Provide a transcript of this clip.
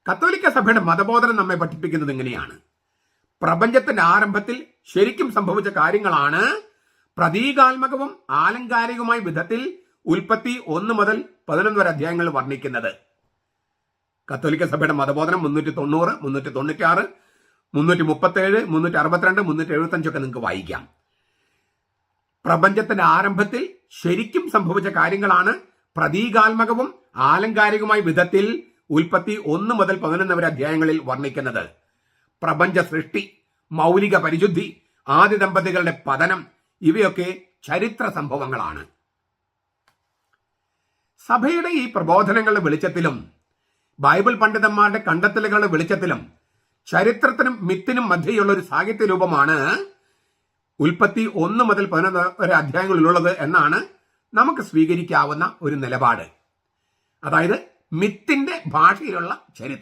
കത്തോലിക്ക സഭയുടെ മതബോധനം നമ്മെ പഠിപ്പിക്കുന്നത് ഇങ്ങനെയാണ്: പ്രപഞ്ചത്തിന്റെ ആരംഭത്തിൽ ശരിക്കും സംഭവിച്ച കാര്യങ്ങളാണ് പ്രതീകാത്മകവും ആലങ്കാരികവുമായ വിധത്തിൽ ഉൽപ്പത്തി 1 മുതൽ 11 വരെ അധ്യായങ്ങൾ വർണ്ണിക്കുന്നത്. കത്തോലിക്ക സഭയുടെ മതബോധനം 390, 396, 337, 362, 375 ഒക്കെ നിങ്ങൾക്ക് വായിക്കാം. പ്രപഞ്ചത്തിന്റെ ആരംഭത്തിൽ ശരിക്കും സംഭവിച്ച കാര്യങ്ങളാണ് പ്രതീകാത്മകവും ആലങ്കാരികവുമായ വിധത്തിൽ ഉൽപ്പത്തി 1 മുതൽ 11 വരെ അധ്യായങ്ങളിൽ വർണ്ണിക്കുന്നത്. പ്രപഞ്ച സൃഷ്ടി, മൗലിക പരിശുദ്ധി, ആദ്യ ദമ്പതികളുടെ പതനം ഇവയൊക്കെ ചരിത്ര സംഭവങ്ങളാണ്. സഭയുടെ ഈ പ്രബോധനങ്ങളുടെ വെളിച്ചത്തിലും ബൈബിൾ പണ്ഡിതന്മാരുടെ കണ്ടെത്തലുകളുടെ വെളിച്ചത്തിലും ചരിത്രത്തിനും മിത്തിനും മധ്യയുള്ള ഒരു സാഹിത്യ രൂപമാണ് ഉൽപ്പത്തി 1 മുതൽ 11 വരെ അധ്യായങ്ങളിലുള്ളത് എന്നാണ് നമുക്ക് സ്വീകരിക്കാവുന്ന ഒരു നിലപാട്. അതായത് മിത്തിന്റെ ഭാഷയിലുള്ള ചരിത്രം.